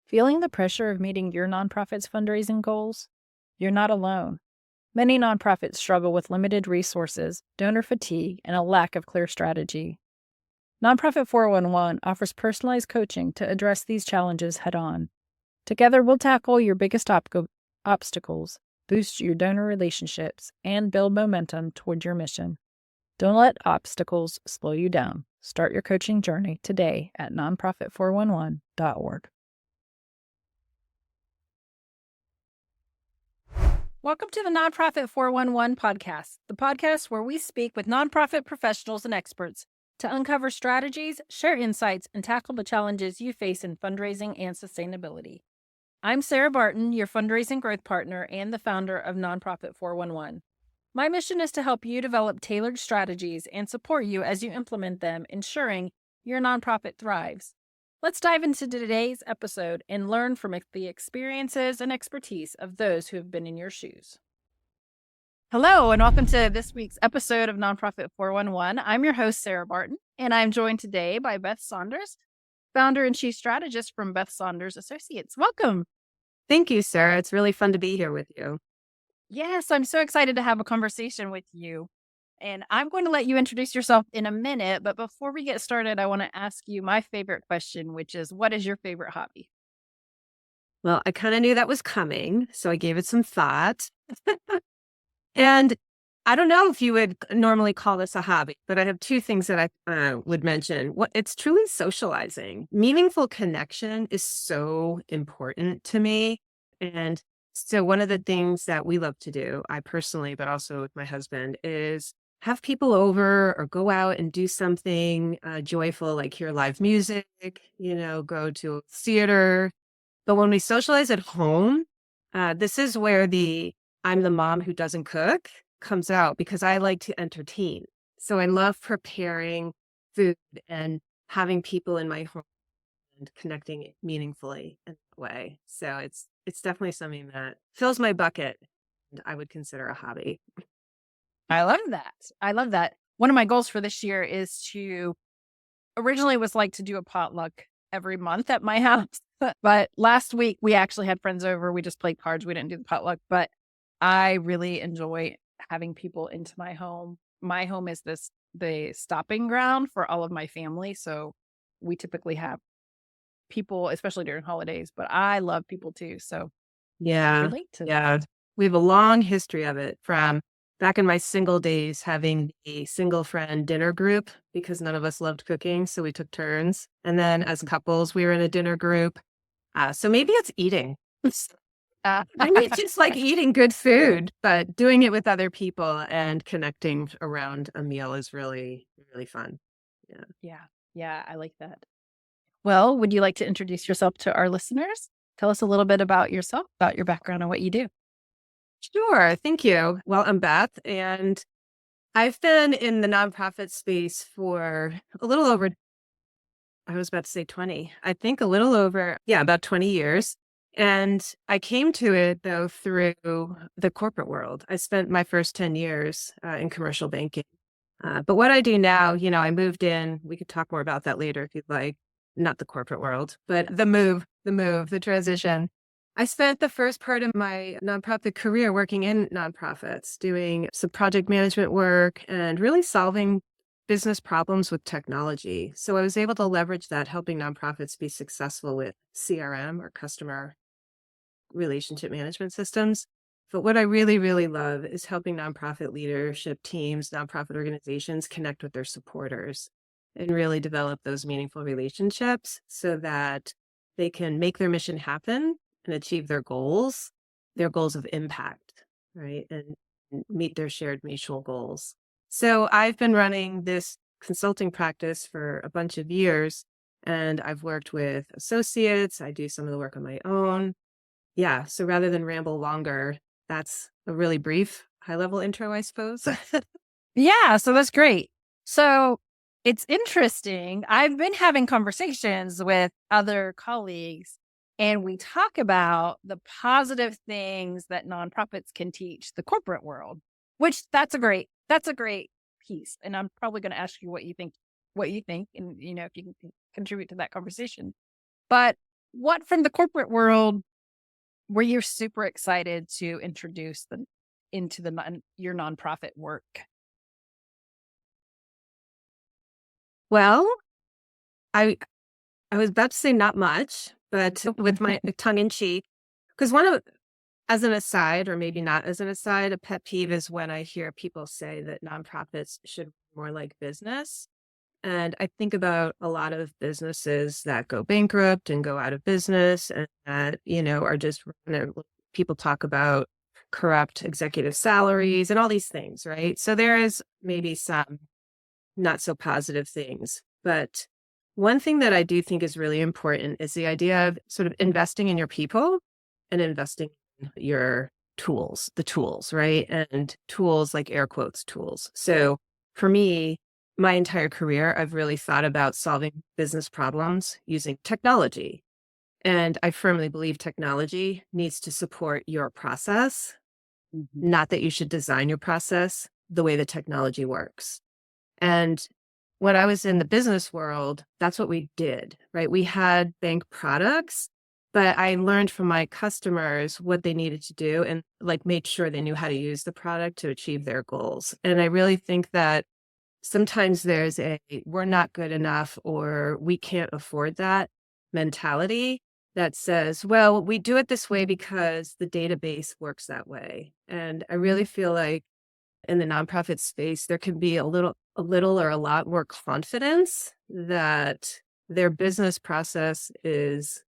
Feeling the pressure of meeting your nonprofit's fundraising goals? You're not alone. Many nonprofits struggle with limited resources, donor fatigue, and a lack of clear strategy. Nonprofit 411 offers personalized coaching to address these challenges head on. Together, we'll tackle your biggest obstacles, boost your donor relationships, and build momentum toward your mission. Don't let obstacles slow you down. Start your coaching journey today at nonprofit411.org. Welcome to the Nonprofit 411 podcast, the podcast where we speak with nonprofit professionals and experts to uncover strategies, share insights, and tackle the challenges you face in fundraising and sustainability. I'm Sarah Barton, your fundraising growth partner and the founder of Nonprofit 411. My mission is to help you develop tailored strategies and support you as you implement them, ensuring your nonprofit thrives. Let's dive into today's episode and learn from the experiences and expertise of those who have been in your shoes. Hello, and welcome to this week's episode of Nonprofit 411. I'm your host, Sarah Barton, and I'm joined today by Beth Saunders, founder and chief strategist from Beth Saunders Associates. Welcome. Thank you, Sarah. It's really fun to be here with you. Yes, I'm so excited to have a conversation with you. And I'm going to let you introduce yourself in a minute, but before we get started, I want to ask you my favorite question, which is, what is your favorite hobby? Well, I kind of knew that was coming, so I gave it some thought. And I don't know if you would normally call this a hobby, but I have two things that I would mention. It's truly socializing. Meaningful connection is so important to me. And so one of the things that we love to do, I personally, but also with my husband, is have people over or go out and do something joyful, like hear live music, go to a theater. But when we socialize at home, this is where I'm the mom who doesn't cook comes out, because I like to entertain. So I love preparing food and having people in my home and connecting meaningfully in that way. So it's definitely something that fills my bucket and I would consider a hobby. I love that. One of my goals for this year is originally was like to do a potluck every month at my house. But last week we actually had friends over. We just played cards. We didn't do the potluck, but I really enjoy having people into my home. My home is the stopping ground for all of my family. So we typically have people, especially during holidays, but I love people too. So Yeah. relate to Yeah. that. We have a long history of it from back in my single days, having a single friend dinner group because none of us loved cooking. So we took turns. And then as couples, we were in a dinner group. So maybe it's eating. I mean, just like eating good food, but doing it with other people and connecting around a meal is really, really fun. Yeah, I like that. Well, would you like to introduce yourself to our listeners? Tell us a little bit about yourself, about your background and what you do. Sure. Thank you. Well, I'm Beth, and I've been in the nonprofit space for a little over, I was about to say 20, I think a little over, about 20 years. And I came to it, though, through the corporate world. I spent my first 10 years in commercial banking. But what I do now, I moved in. We could talk more about that later if you'd like. Not the corporate world, but the transition. I spent the first part of my nonprofit career working in nonprofits, doing some project management work and really solving business problems with technology. So I was able to leverage that, helping nonprofits be successful with CRM, or customer relationship management systems. But what I really, really love is helping nonprofit leadership teams, nonprofit organizations connect with their supporters and really develop those meaningful relationships so that they can make their mission happen and achieve their goals of impact, right? And meet their shared mutual goals. So I've been running this consulting practice for a bunch of years, and I've worked with associates. I do some of the work on my own. Yeah. So rather than ramble longer, that's a really brief, high-level intro, I suppose. Yeah, so that's great. So it's interesting. I've been having conversations with other colleagues, and we talk about the positive things that nonprofits can teach the corporate world, which that's a great piece. And I'm probably going to ask you what you think, and if you can contribute to that conversation. But what from the corporate world were you super excited to introduce into your nonprofit work? Well, I I was about to say not much, but with my tongue in cheek, because as an aside, or maybe not as an aside, a pet peeve is when I hear people say that nonprofits should be more like business. And I think about a lot of businesses that go bankrupt and go out of business and that, are just, people talk about corrupt executive salaries and all these things, right? So there is maybe some not so positive things. But one thing that I do think is really important is the idea of sort of investing in your people and investing in your tools, the tools, right? And tools like air quotes tools. So for me, my entire career, I've really thought about solving business problems using technology. And I firmly believe technology needs to support your process, not that you should design your process the way the technology works. And when I was in the business world, that's what we did, right? We had bank products, but I learned from my customers what they needed to do and made sure they knew how to use the product to achieve their goals. And I really think that sometimes there's we're not good enough or we can't afford that mentality that says, well, we do it this way because the database works that way. And I really feel like in the nonprofit space, there can be a little or a lot more confidence that their business process is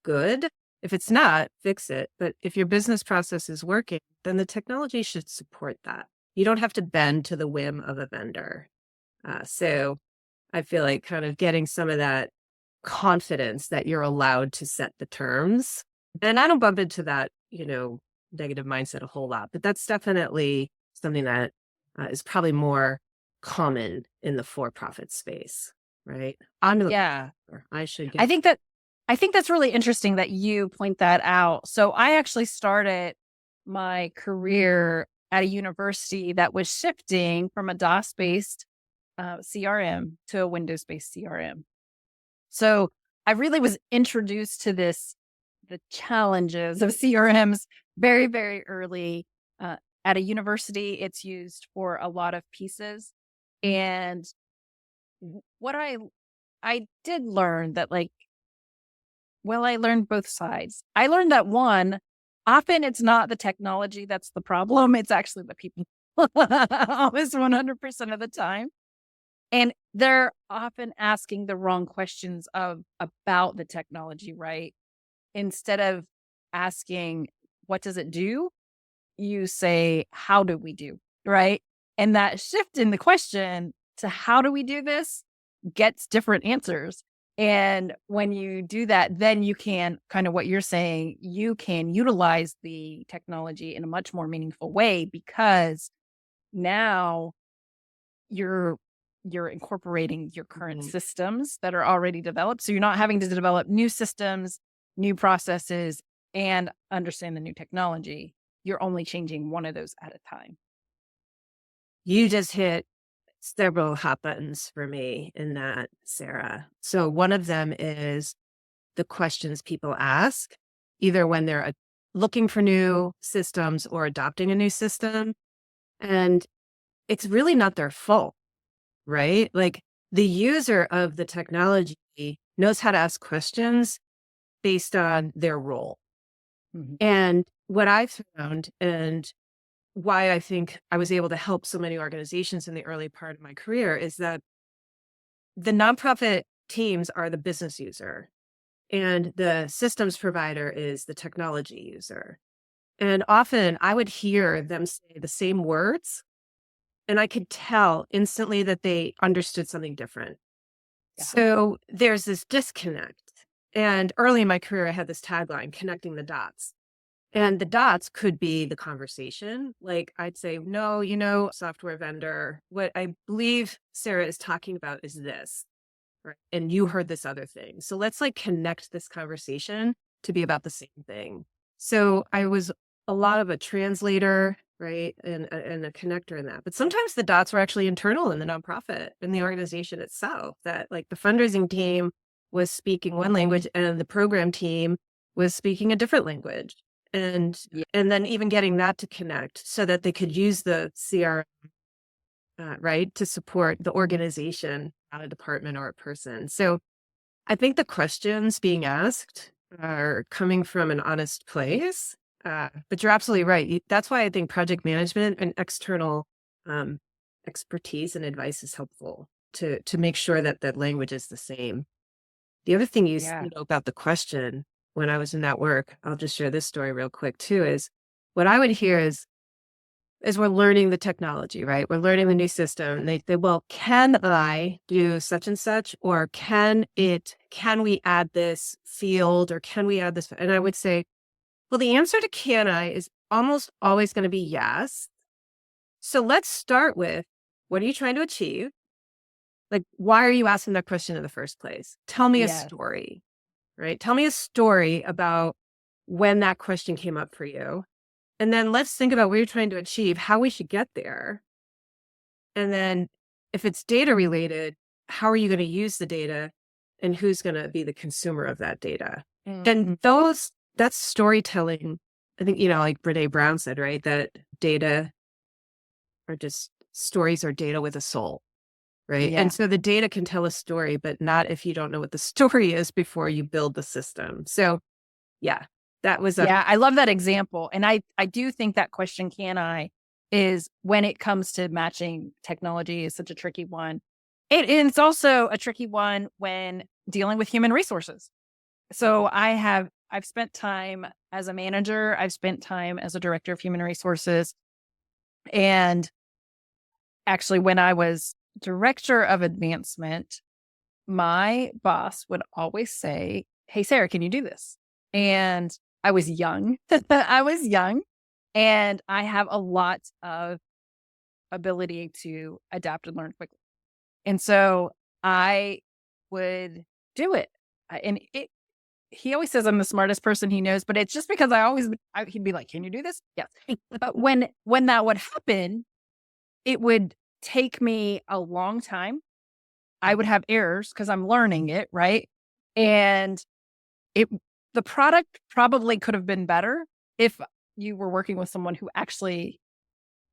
good. If it's not, fix it. But if your business process is working, then the technology should support that. You don't have to bend to the whim of a vendor. So I feel like kind of getting some of that confidence that you're allowed to set the terms. And I don't bump into that, negative mindset a whole lot, but that's definitely something that is probably more common in the for-profit space, right? Yeah. I should I get. think that's really interesting that you point that out. So I actually started my career at a university that was shifting from a DOS-based CRM to a Windows-based CRM. So I really was introduced to the challenges of CRMs very, very early. At a university, it's used for a lot of pieces. And what I did learn that I learned both sides. I learned that one, often it's not the technology that's the problem. It's actually the people. Almost 100% of the time. And they're often asking the wrong questions about the technology, right? Instead of asking, what does it do? You say, how do we do? Right. And that shift in the question to how do we do this gets different answers. And when you do that, then you can kind of what you're saying, you can utilize the technology in a much more meaningful way because now you're incorporating your current systems that are already developed. So you're not having to develop new systems, new processes, and understand the new technology. You're only changing one of those at a time. You just hit several hot buttons for me in that, Sarah. So one of them is the questions people ask, either when they're looking for new systems or adopting a new system. And it's really not their fault, right? Like the user of the technology knows how to ask questions based on their role. And what I've found and why I think I was able to help so many organizations in the early part of my career is that the nonprofit teams are the business user and the systems provider is the technology user. And often I would hear them say the same words and I could tell instantly that they understood something different. Yeah. So there's this disconnect. And early in my career, I had this tagline, connecting the dots. And the dots could be the conversation. Like I'd say, no, software vendor, what I believe Sarah is talking about is this, right? And you heard this other thing. So let's connect this conversation to be about the same thing. So I was a lot of a translator, right? And a connector in that. But sometimes the dots were actually internal in the nonprofit, in the organization itself, that the fundraising team was speaking one language and the program team was speaking a different language. And Yeah. and then even getting that to connect so that they could use the CRM, right, to support the organization, not a department or a person. So I think the questions being asked are coming from an honest place. But you're absolutely right. That's why I think project management and external um, expertise and advice is helpful to make sure that that language is the same. The other thing Yeah. about the question when I was in that work, I'll just share this story real quick too, is what I would hear is we're learning the technology, right? We're learning the new system. And they say, well, can I do such and such? Or can we add this field or can we add this? And I would say, well, the answer to can I is almost always going to be yes. So let's start with, what are you trying to achieve? Like, why are you asking that question in the first place? Tell me a Yes. story, right? Tell me a story about when that question came up for you. And then let's think about what you're trying to achieve, how we should get there. And then if it's data related, how are you going to use the data and who's going to be the consumer of that data? And that's storytelling. I think, like Brene Brown said, right? That data are just stories or data with a soul, right? Yeah. And so the data can tell a story, but not if you don't know what the story is before you build the system. So yeah, that was Yeah, I love that example. And I do think that question, can I, is when it comes to matching technology is such a tricky one. And it's also a tricky one when dealing with human resources. So I've spent time as a manager, I've spent time as a director of human resources. And actually, when I was director of advancement, my boss would always say, "Hey, Sarah, can you do this?" And I was young. I was young, and I have a lot of ability to adapt and learn quickly. And so I would do it. He always says I'm the smartest person he knows, but it's just because he'd be like, "Can you do this?" Yes. But when that would happen, it would take me a long time. I would have errors because I'm learning it, right? And it the product probably could have been better if you were working with someone who actually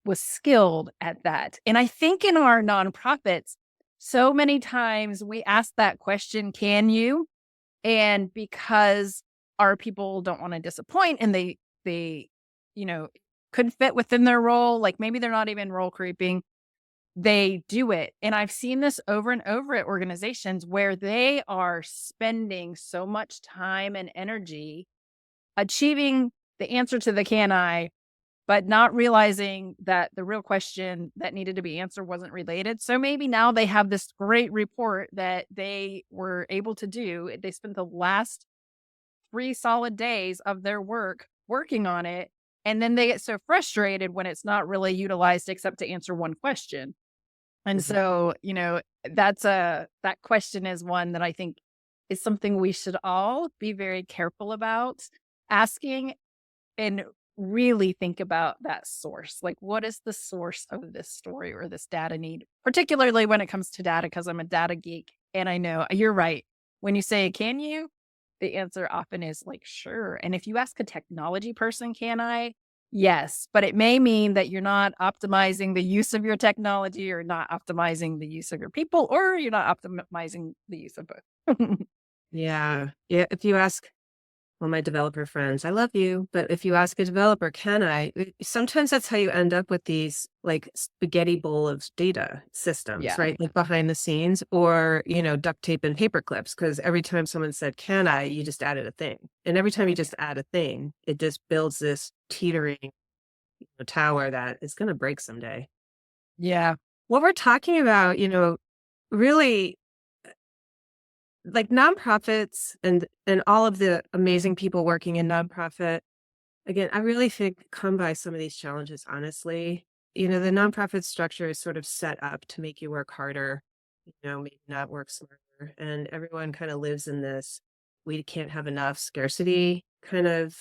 was skilled at that. And I think in our nonprofits, so many times we ask that question, can you? And because our people don't want to disappoint and they, you know, could fit within their role, like maybe they're not even role creeping, they do it. And I've seen this over and over at organizations where they are spending so much time and energy achieving the answer to the can I, but not realizing that the real question that needed to be answered wasn't related. So maybe now they have this great report that they were able to do. They spent the last 3 solid days of their work working on it. And then they get so frustrated when it's not really utilized except to answer one question. And so, that question is one that I think is something we should all be very careful about asking and really think about that source. Like, what is the source of this story or this data need, particularly when it comes to data, because I'm a data geek. And I know you're right. When you say, can you? The answer often is like, sure. And if you ask a technology person, can I? Yes, but it may mean that you're not optimizing the use of your technology or not optimizing the use of your people, or you're not optimizing the use of both. Yeah. Yeah. If you ask, well, my developer friends, I love you, but if you ask a developer, can I? Sometimes that's how you end up with these like spaghetti bowl of data systems, Yeah. right? Like behind the scenes or, duct tape and paper clips. Cause every time someone said, can I, you just added a thing. And every time you just add a thing, it just builds this teetering tower that is going to break someday. Yeah. What we're talking about, really like nonprofits and all of the amazing people working in nonprofit, again, I really think come by some of these challenges, honestly. The nonprofit structure is sort of set up to make you work harder, maybe not work smarter. And everyone kind of lives in this, we can't have enough scarcity kind of.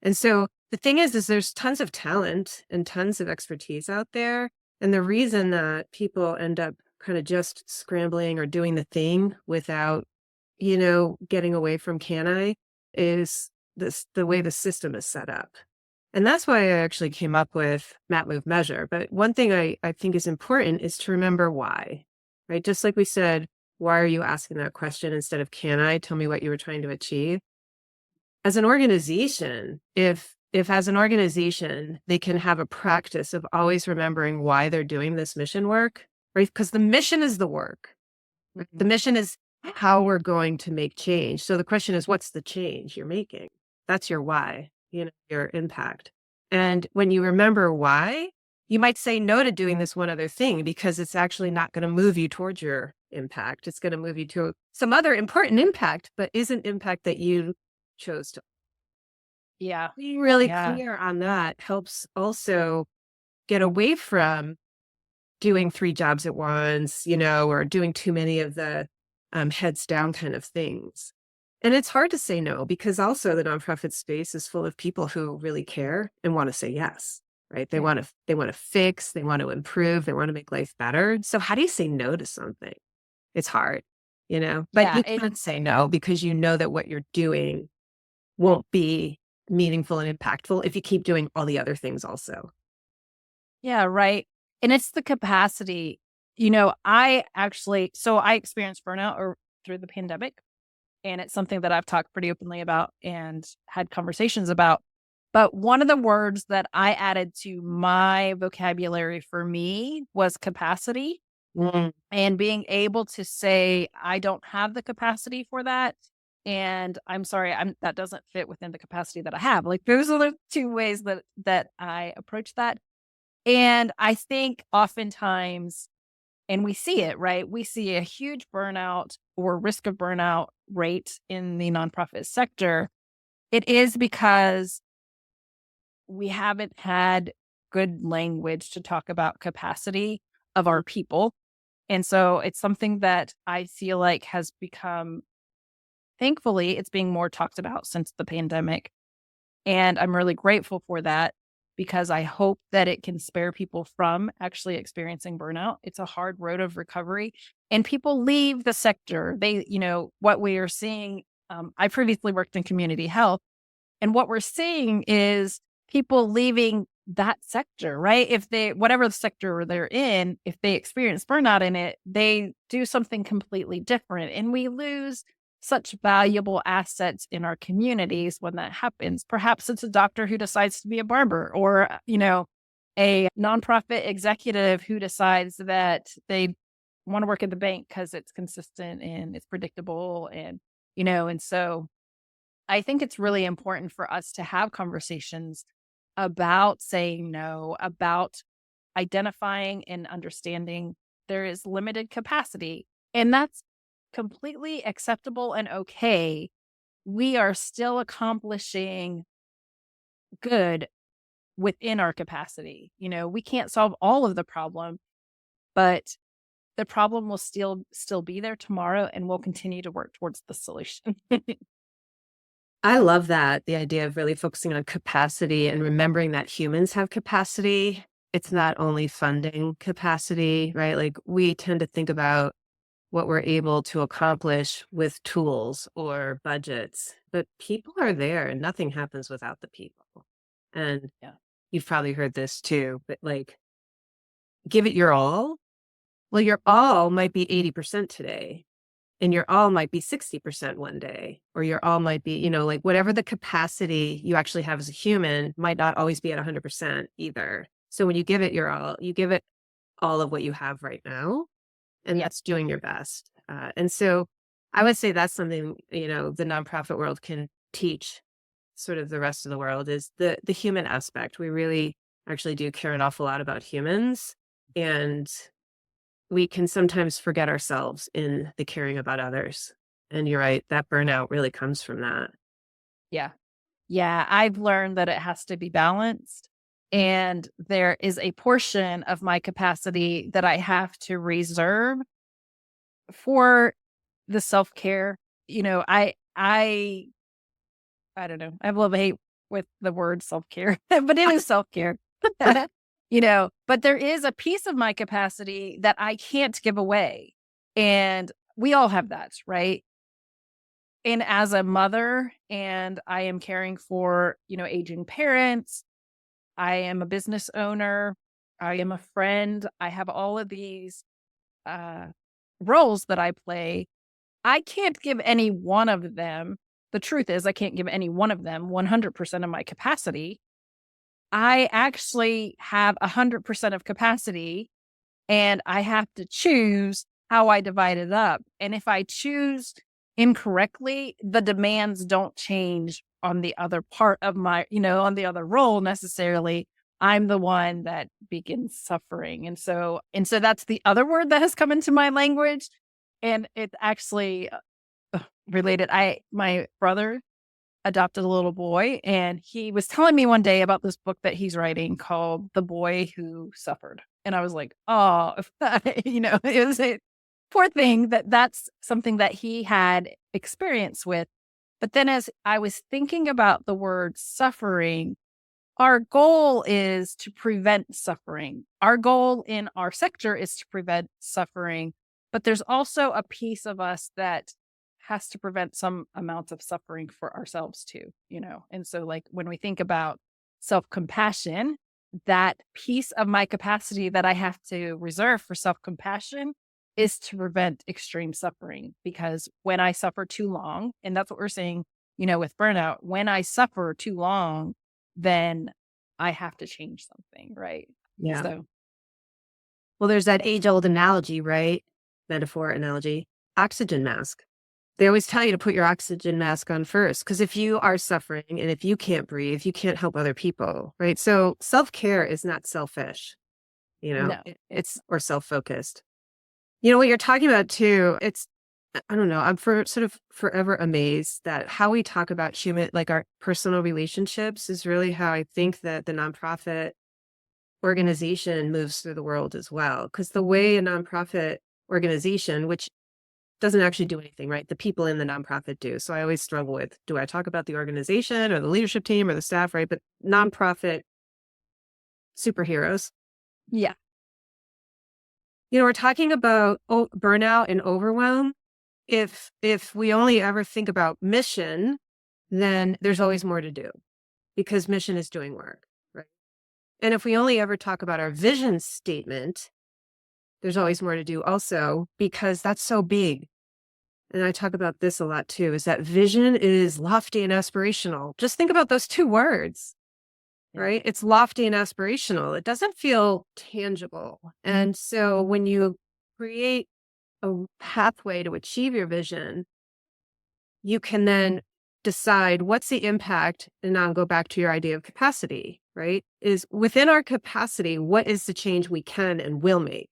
And so the thing is there's tons of talent and tons of expertise out there. And the reason that people end up kind of just scrambling or doing the thing without getting away from can I is the way the system is set up. And that's why I actually came up with Map, Move, Measure. But one thing I think is important is to remember why, right? Just like we said, why are you asking that question instead of can I? Tell me what you were trying to achieve. As an organization, if as an organization, they can have a practice of always remembering why they're doing this mission work, right? Because the mission is the work. The mission is how we're going to make change. So the question is, what's the change you're making? That's your why, your impact. And when you remember why, you might say no to doing this one other thing because it's actually not going to move you towards your impact. It's going to move you to some other important impact, but isn't impact that you chose to. Yeah. Being really Yeah. clear on that helps also get away from doing 3 jobs at once, or doing too many of the heads down kind of things. And it's hard to say no because also the nonprofit space is full of people who really care and want to say yes, right? They Yeah. want to fix, they want to improve, they want to make life better. So how do you say no to something? It's hard, but Yeah. you can say no because you know that what you're doing won't be meaningful and impactful if you keep doing all the other things also. Yeah, right. And it's the capacity. I experienced burnout through the pandemic, and it's something that I've talked pretty openly about and had conversations about. But one of the words that I added to my vocabulary for me was capacity, Mm. and being able to say, I don't have the capacity for that. And I'm sorry, that doesn't fit within the capacity that I have. Like those are the 2 ways that I approach that. And I think oftentimes, and we see it, right? We see a huge burnout or risk of burnout rate in the nonprofit sector. It is because we haven't had good language to talk about capacity of our people. And so it's something that I feel like has become, thankfully, it's being more talked about since the pandemic. And I'm really grateful for that because I hope that it can spare people from actually experiencing burnout. It's a hard road of recovery and people leave the sector. What we are seeing, I previously worked in community health, and what we're seeing is people leaving that sector, right? Whatever the sector they're in, if they experience burnout in it, they do something completely different. And we lose such valuable assets in our communities when that happens. Perhaps it's a doctor who decides to be a barber, or, a nonprofit executive who decides that they want to work at the bank because it's consistent and it's predictable. And so I think it's really important for us to have conversations about saying no, about identifying and understanding there is limited capacity. And that's completely acceptable and okay. We are still accomplishing good within our capacity. We can't solve all of the problem, but the problem will still be there tomorrow, and we'll continue to work towards the solution. I love that, the idea of really focusing on capacity and remembering that humans have capacity. It's not only funding capacity, right? Like we tend to think about what we're able to accomplish with tools or budgets, but people are there and nothing happens without the people. And Yeah. you've probably heard this too, but like give it your all. Well, your all might be 80% today, and your all might be 60% one day, or your all might be, like whatever the capacity you actually have as a human might not always be at 100% either. So when you give it your all, you give it all of what you have right now, and that's doing your best. And so I would say that's something, the nonprofit world can teach sort of the rest of the world is the human aspect. We really actually do care an awful lot about humans, and we can sometimes forget ourselves in the caring about others. And you're right, that burnout really comes from that. Yeah. Yeah. I've learned that it has to be balanced. And there is a portion of my capacity that I have to reserve for the self-care. I don't know. I have love-hate with the word self-care, but it is self-care. But there is a piece of my capacity that I can't give away. And we all have that, right? And as a mother, and I am caring for, aging parents, I am a business owner, I am a friend, I have all of these uh, roles that I play. I can't give any one of them. The truth is, I can't give any one of them 100% of my capacity. I actually have 100% of capacity, and I have to choose how I divide it up. And if I choose incorrectly, the demands don't change on the other part of on the other role necessarily. I'm the one that begins suffering. And so that's the other word that has come into my language. And it's actually related. My brother adopted a little boy, and he was telling me one day about this book that he's writing called The Boy Who Suffered. And I was like, oh, it was a poor thing that's something that he had experience with. But then as I was thinking about the word suffering, our goal is to prevent suffering. Our goal in our sector is to prevent suffering, but there's also a piece of us that has to prevent some amount of suffering for ourselves too. And so like when we think about self-compassion, that piece of my capacity that I have to reserve for self-compassion is to prevent extreme suffering. Because when I suffer too long, and that's what we're saying, with burnout, when I suffer too long, then I have to change something, right? Yeah. So, Well, there's that age-old analogy, right? Metaphor analogy. Oxygen mask. They always tell you to put your oxygen mask on first, because if you are suffering and if you can't breathe, you can't help other people, right? So self-care is not selfish, no. it's or self-focused. What you're talking about too, I don't know, I'm sort of forever amazed that how we talk about human, like our personal relationships, is really how I think that the nonprofit organization moves through the world as well. Because the way a nonprofit organization, which doesn't actually do anything, right? The people in the nonprofit do. So I always struggle with, do I talk about the organization or the leadership team or the staff, right? But nonprofit superheroes. Yeah. We're talking about burnout and overwhelm. If we only ever think about mission, then there's always more to do because mission is doing work, right? And if we only ever talk about our vision statement, there's always more to do also, because that's so big. And I talk about this a lot too, is that vision is lofty and aspirational. Just think about those two words, right? It's lofty and aspirational. It doesn't feel tangible. And so when you create a pathway to achieve your vision, you can then decide what's the impact. And now I'll go back to your idea of capacity, right? Is within our capacity, what is the change we can and will make?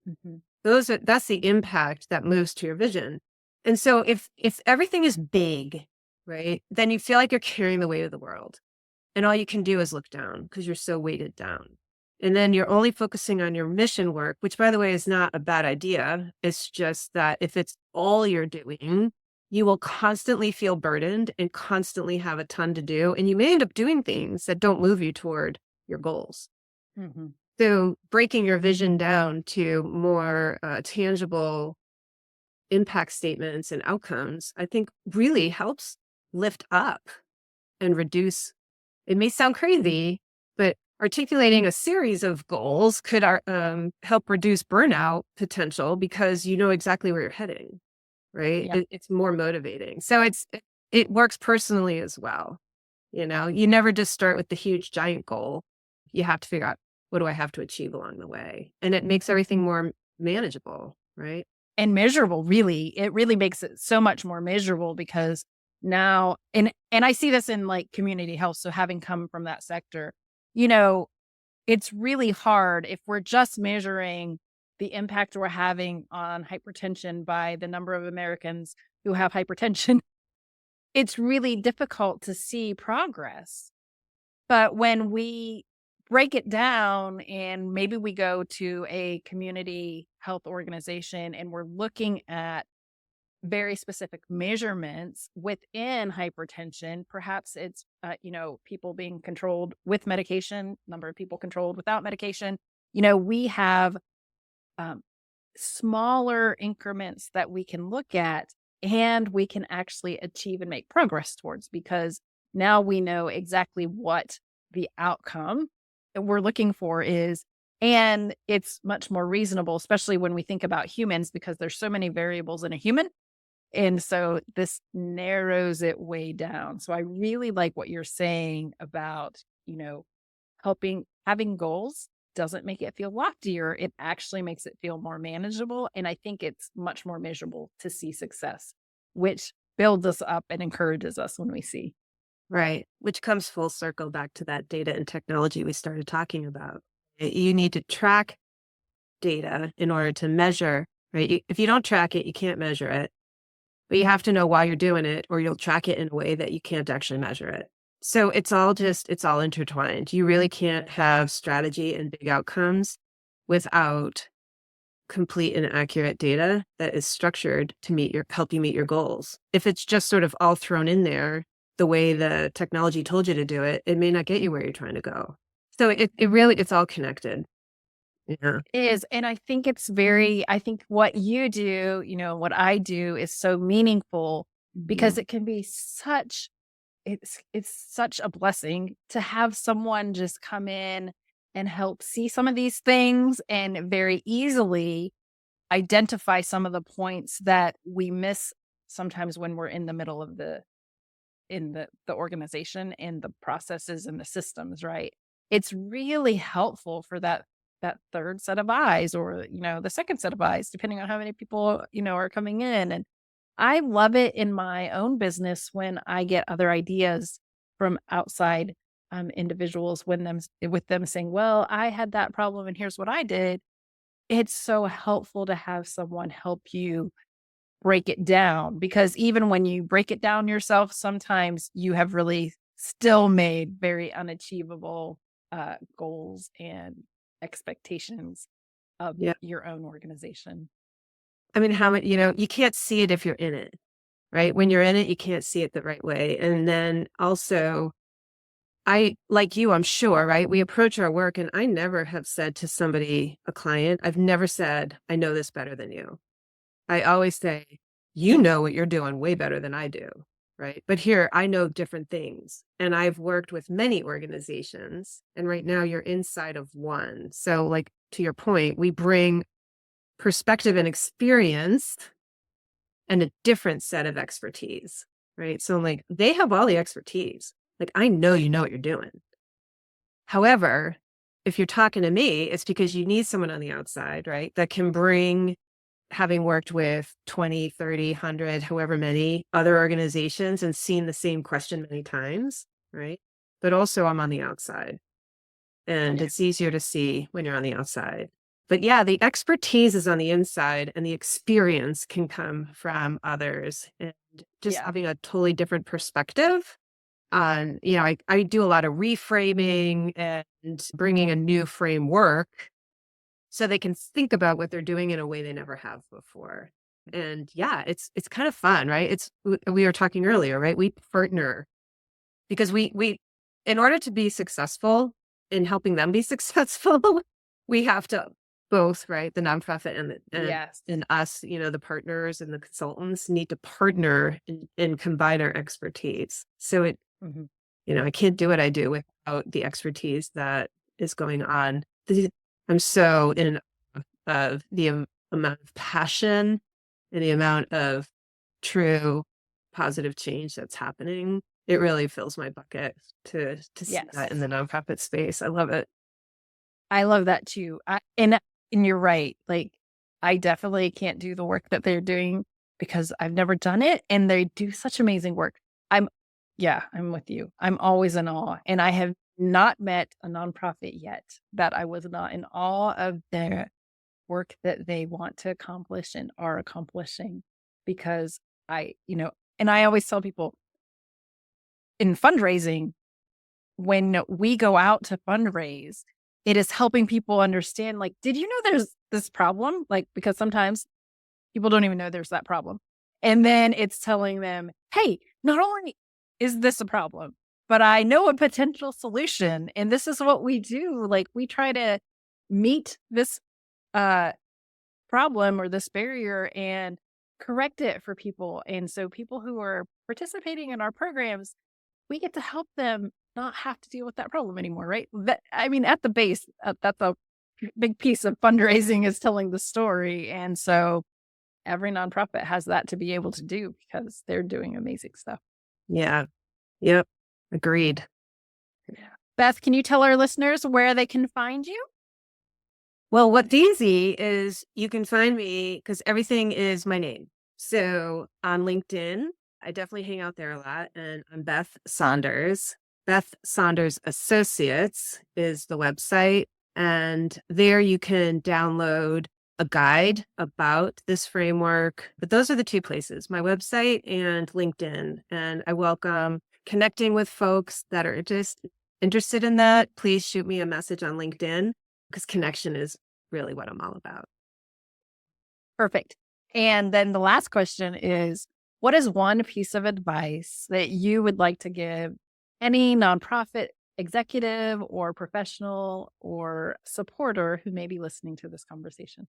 Mm-hmm. That's the impact that moves to your vision. And so if everything is big, right, then you feel like you're carrying the weight of the world. And all you can do is look down because you're so weighted down. And then you're only focusing on your mission work, which, by the way, is not a bad idea. It's just that if it's all you're doing, you will constantly feel burdened and constantly have a ton to do. And you may end up doing things that don't move you toward your goals. Mm-hmm. So breaking your vision down to more tangible impact statements and outcomes, I think really helps lift up and reduce. It may sound crazy, but articulating a series of goals could help reduce burnout potential because you know exactly where you're heading, right? Yeah. It's more motivating. So it works personally as well. You never just start with the huge giant goal. You have to figure out, what do I have to achieve along the way? And it makes everything more manageable, right? And measurable, really. It really makes it so much more measurable because now, and I see this in like community health. So having come from that sector, it's really hard if we're just measuring the impact we're having on hypertension by the number of Americans who have hypertension. It's really difficult to see progress. But when we break it down and maybe we go to a community health organization and we're looking at very specific measurements within hypertension, perhaps it's, people being controlled with medication, number of people controlled without medication. We have smaller increments that we can look at and we can actually achieve and make progress towards, because now we know exactly what the outcome that we're looking for is. And it's much more reasonable, especially when we think about humans, because there's so many variables in a human. And so this narrows it way down. So I really like what you're saying about, helping having goals doesn't make it feel loftier. It actually makes it feel more manageable. And I think it's much more measurable to see success, which builds us up and encourages us when we see. Right. Which comes full circle back to that data and technology we started talking about. You need to track data in order to measure, right? If you don't track it, you can't measure it. But you have to know why you're doing it, or you'll track it in a way that you can't actually measure it. So it's all intertwined. You really can't have strategy and big outcomes without complete and accurate data that is structured to help you meet your goals. If it's just sort of all thrown in there the way the technology told you to do it, it may not get you where you're trying to go. So it's all connected. Yeah. It is. And I think I think what you do, what I do is so meaningful, because it can be it's such a blessing to have someone just come in and help see some of these things and very easily identify some of the points that we miss sometimes when we're in the middle of the organization and the processes and the systems, right? It's really helpful for that third set of eyes, or the second set of eyes, depending on how many people are coming in. And I love it in my own business when I get other ideas from outside individuals, with them saying, well, I had that problem and here's what I did. It's so helpful to have someone help you break it down, because even when you break it down yourself, sometimes you have really still made very unachievable goals and expectations of Yeah. your own organization. I mean, you can't see it if you're in it, right? When you're in it, you can't see it the right way. And then also, like you, I'm sure, right? We approach our work, and I never have said to somebody, a client, I've never said, I know this better than you. I always say, you know what you're doing way better than I do, right? But here, I know different things. And I've worked with many organizations, and right now you're inside of one. So, like, to your point, we bring perspective and experience and a different set of expertise, right? So, like, they have all the expertise. Like, I know you know what you're doing. However, if you're talking to me, it's because you need someone on the outside, right? That can bring, having worked with 20, 30, 100, however many other organizations and seen the same question many times, right? But also, I'm on the outside, and it's easier to see when you're on the outside. But yeah, the expertise is on the inside, and the experience can come from others, and just having a totally different perspective on, I do a lot of reframing and bringing a new framework so they can think about what they're doing in a way they never have before. And yeah, it's kind of fun, right? We were talking earlier, right? We partner because we in order to be successful in helping them be successful, we have to both, right? The nonprofit and us, the partners and the consultants need to partner and combine our expertise. So I can't do what I do without the expertise that is going on. I'm so in of the amount of passion and the amount of true positive change that's happening. It really fills my bucket to see that in the nonprofit space. I love it. I love that too. And you're right. Like, I definitely can't do the work that they're doing because I've never done it, and they do such amazing work. I'm with you. I'm always in awe, and I have not met a nonprofit yet that I was not in awe of their work that they want to accomplish and are accomplishing, because and I always tell people in fundraising, when we go out to fundraise, it is helping people understand, like, did you know there's this problem? Like, because sometimes people don't even know there's that problem. And then it's telling them, hey, not only is this a problem, but I know a potential solution. And this is what we do. Like, we try to meet this problem or this barrier. And correct it for people. And so people who are participating in our programs, we get to help them not have to deal with that problem anymore, right? At the base, that's a big piece of fundraising is telling the story. And so every nonprofit has that to be able to do because they're doing amazing stuff. Yeah. Yep. Agreed. Beth, can you tell our listeners where they can find you? Well, what's easy is you can find me because everything is my name. So on LinkedIn, I definitely hang out there a lot. And I'm Beth Saunders. Beth Saunders Associates is the website. And there you can download a guide about this framework. But those are the two places, my website and LinkedIn. And I welcome connecting with folks that are just interested in that. Please shoot me a message on LinkedIn because connection is really what I'm all about. Perfect. And then the last question is, what is one piece of advice that you would like to give any nonprofit executive or professional or supporter who may be listening to this conversation?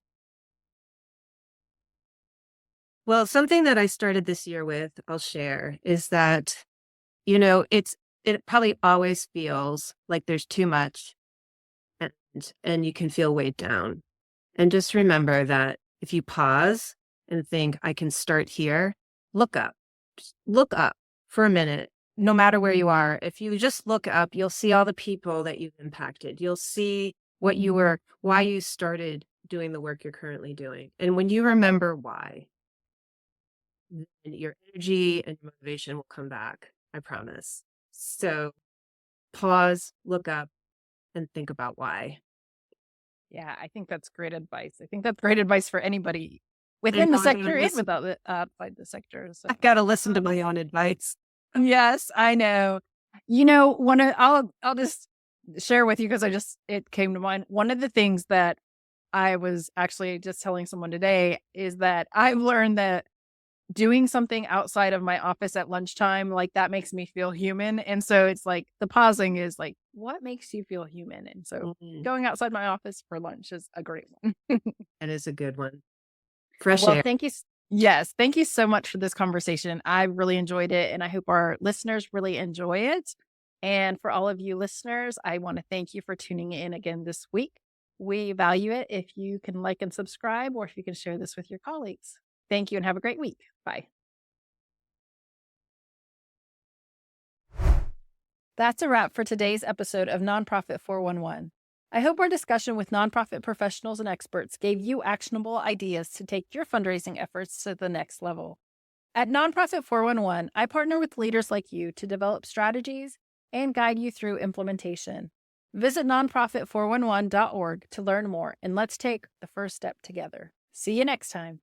Well, something that I started this year with, I'll share, is that, it probably always feels like there's too much and you can feel weighed down. And just remember that if you pause and think, I can start here, look up. Just look up for a minute, no matter where you are. If you just look up, you'll see all the people that you've impacted. You'll see why you started doing the work you're currently doing. And when you remember why, then your energy and motivation will come back. I promise. So pause, look up, and think about why. Yeah, I think that's great advice. I think that's great advice for anybody within the sector and without the outside the sector. So I've got to listen to my own advice. yes, I know. I'll just share with you because it came to mind. One of the things that I was actually just telling someone today is that I've learned that doing something outside of my office at lunchtime, like that makes me feel human. And so it's like the pausing is like, what makes you feel human? And so going outside my office for lunch is a great one. That is a good one. Fresh Well, air. thank you. Yes. Thank you so much for this conversation. I really enjoyed it. And I hope our listeners really enjoy it. And for all of you listeners, I want to thank you for tuning in again this week. We value it if you can like and subscribe or if you can share this with your colleagues. Thank you and have a great week. Bye. That's a wrap for today's episode of Nonprofit 411. I hope our discussion with nonprofit professionals and experts gave you actionable ideas to take your fundraising efforts to the next level. At Nonprofit 411, I partner with leaders like you to develop strategies and guide you through implementation. Visit nonprofit411.org to learn more, and let's take the first step together. See you next time.